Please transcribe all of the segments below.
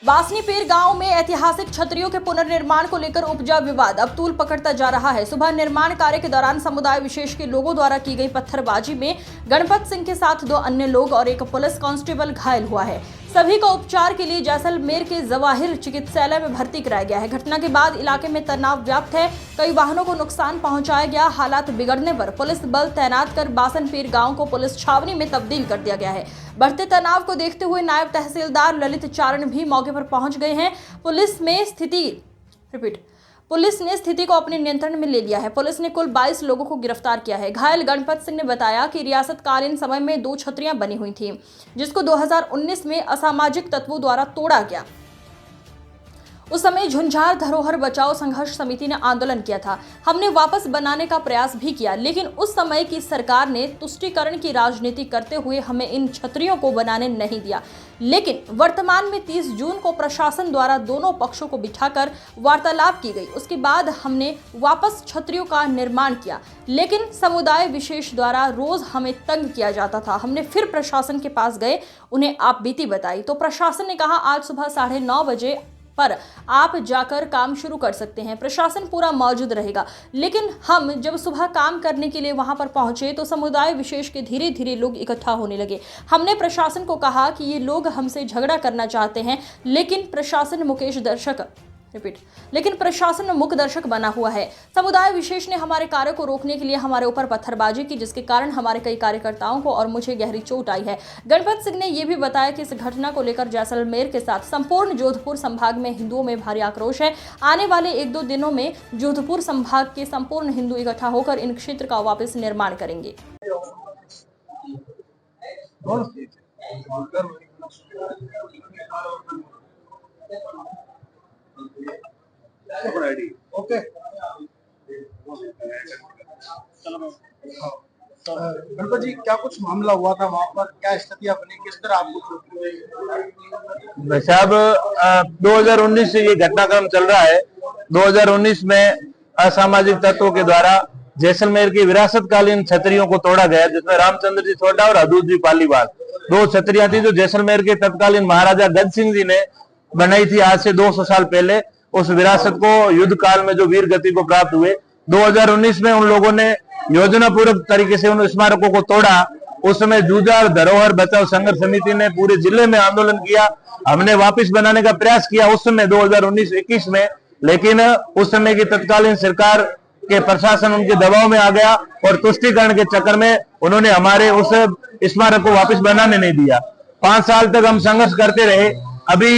बासनीपेर गांव में ऐतिहासिक छतरियों के पुनर्निर्माण को लेकर उपजा विवाद अब तूल पकड़ता जा रहा है। सुबह निर्माण कार्य के दौरान समुदाय विशेष के लोगों द्वारा की गई पत्थरबाजी में गणपत सिंह के साथ 2 अन्य लोग और एक पुलिस कांस्टेबल घायल हुआ है। सभी को उपचार के लिए जैसलमेर के जवाहिर चिकित्सालय में भर्ती कराया गया है। घटना के बाद इलाके में तनाव व्याप्त है। कई वाहनों को नुकसान पहुंचाया गया। हालात बिगड़ने पर पुलिस बल तैनात कर बासनपेर गांव को पुलिस छावनी में तब्दील कर दिया गया है। बढ़ते तनाव को देखते हुए नायब तहसीलदार ललित चारण भी मौके पर पहुंच गए हैं। पुलिस ने स्थिति को अपने नियंत्रण में ले लिया है। पुलिस ने कुल 22 लोगों को गिरफ्तार किया है। घायल गणपत सिंह ने बताया कि रियासतकालीन समय में 2 छतरियां बनी हुई थीं, जिसको 2019 में असामाजिक तत्वों द्वारा तोड़ा गया। उस समय झुंझार धरोहर बचाओ संघर्ष समिति ने आंदोलन किया था। हमने वापस बनाने का प्रयास भी किया, लेकिन उस समय की सरकार ने तुष्टीकरण की राजनीति करते हुए हमें इन छतरियों को बनाने नहीं दिया। लेकिन वर्तमान में 30 जून को प्रशासन द्वारा दोनों पक्षों को बिठाकर वार्तालाप की गई। उसके बाद हमने वापस छतरियों का निर्माण किया, लेकिन समुदाय विशेष द्वारा रोज हमें तंग किया जाता था। हमने फिर प्रशासन के पास गए, उन्हें आप बीती बताई तो प्रशासन ने कहा आज सुबह 9:30 बजे पर आप जाकर काम शुरू कर सकते हैं, प्रशासन पूरा मौजूद रहेगा। लेकिन हम जब सुबह काम करने के लिए वहां पर पहुंचे तो समुदाय विशेष के धीरे धीरे लोग इकट्ठा होने लगे। हमने प्रशासन को कहा कि ये लोग हमसे झगड़ा करना चाहते हैं, लेकिन प्रशासन मूक दर्शक बना हुआ है। समुदाय विशेष ने हमारे कार्य को रोकने के लिए हमारे ऊपर पत्थरबाजी की, जिसके कारण हमारे कई कार्यकर्ताओं को और मुझे गहरी चोट आई है। गणपत सिंह ने यह भी बताया कि इस घटना को लेकर जैसलमेर के साथ संपूर्ण जोधपुर संभाग में हिंदुओं में भारी आक्रोश है। आने वाले 1-2 दिनों में जोधपुर संभाग के संपूर्ण हिंदू इकट्ठा होकर इन क्षेत्र का वापस निर्माण करेंगे। ओके, गणपत जी क्या कुछ मामला हुआ था वहाँ पर, क्या स्थितियां बनी, किस तरह आपको? साहब 2019 से ये घटनाक्रम चल रहा है। 2019 में असामाजिक तत्वों के द्वारा जैसलमेर की विरासतकालीन छतरियों को तोड़ा गया, जिसमें रामचंद्र जी छोटा और हदूद जी पालीवाल 2 छतरियां थी जो जैसलमेर के तत्कालीन महाराजा गज सिंह जी ने बनाई थी आज से 200 साल पहले। उस विरासत को युद्ध काल में जो वीर गति को प्राप्त हुए, 2019 में उन लोगों ने योजना पूर्वक तरीके से उन स्मारकों को तोड़ा। उस समय झुंझार धरोहर बचाओ संघर्ष समिति ने पूरे जिले में आंदोलन किया। हमने वापस बनाने का प्रयास किया उस समय 2019-21 में, लेकिन उस समय की तत्कालीन सरकार के प्रशासन उनके दबाव में आ गया और तुष्टीकरण के चक्कर में उन्होंने हमारे उस स्मारक को वापस बनाने नहीं दिया। 5 साल तक हम संघर्ष करते रहे। अभी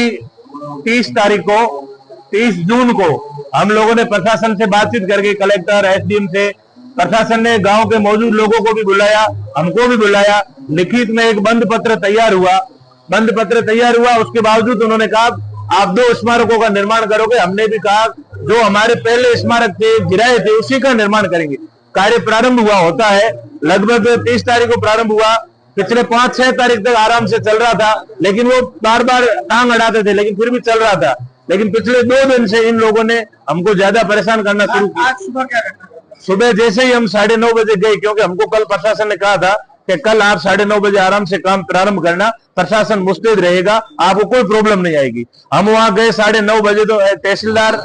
30 जून को हम लोगों ने प्रशासन से बातचीत करके कलेक्टर एसडीएम से, प्रशासन ने गांव के मौजूद लोगों को भी बुलाया, हमको भी बुलाया। लिखित में एक बंद पत्र तैयार हुआ। उसके बावजूद उन्होंने कहा आप 2 स्मारकों का निर्माण करोगे। हमने भी कहा जो हमारे पहले स्मारक थे गिराए थे उसी का निर्माण करेंगे। कार्य प्रारंभ हुआ होता है, लगभग 30 तारीख को प्रारंभ हुआ। पिछले 5-6 तारीख तक आराम से चल रहा था, लेकिन वो बार-बार टांग अड़ाते थे, लेकिन फिर भी चल रहा था। लेकिन पिछले 2 दिन से इन लोगों ने हमको ज्यादा परेशान करना शुरू किया। आज सुबह क्या करना? सुबह जैसे ही हम 9:30 बजे गए, क्योंकि हमको कल प्रशासन ने कहा था कि कल आप 9:30 बजे आराम से काम प्रारंभ करना, प्रशासन मुस्तैद रहेगा, आपको कोई प्रॉब्लम नहीं आएगी। हम वहां गए 9:30 बजे तो तहसीलदार,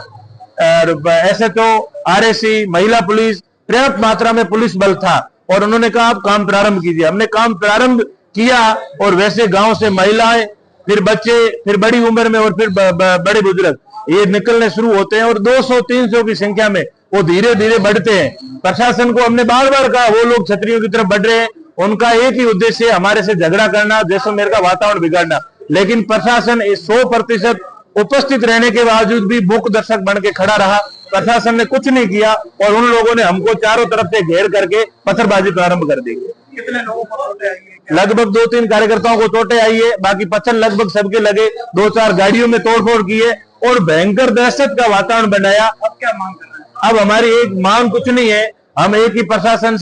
SHO, RSC, महिला पुलिस, पर्याप्त मात्रा में पुलिस बल था और उन्होंने कहा आप काम प्रारंभ कीजिए। हमने काम प्रारंभ किया और वैसे गांव से महिलाएं, फिर बच्चे, फिर बड़ी उम्र में और फिर बड़े बुजुर्ग ये निकलने शुरू होते हैं और 200-300 की संख्या में वो धीरे धीरे बढ़ते हैं। प्रशासन को हमने बार-बार कहा वो लोग छतरियों की तरफ बढ़ रहे हैं, उनका एक ही उद्देश्य है हमारे से झगड़ा करना, जैसलमेर का वातावरण बिगाड़ना। लेकिन प्रशासन 100% उपस्थित रहने के बावजूद भी मूक दर्शक बन के खड़ा रहा। प्रशासन ने कुछ नहीं किया और उन लोगों ने हमको चारों तरफ से घेर करके पत्थरबाजी प्रारंभ कर दी। कितने लोगों को चोटें आई है? लगभग 2-3 कार्यकर्ताओं को चोटें आई है, बाकी पत्थर लगभग सबके लगे। 2-4 गाड़ियों में तोड़फोड़ की है और भयंकर दहशत का वातावरण बनाया। अब क्या मांग कर रहे हैं? अब हमारी एक मांग कुछ नहीं है, हम एक ही प्रशासन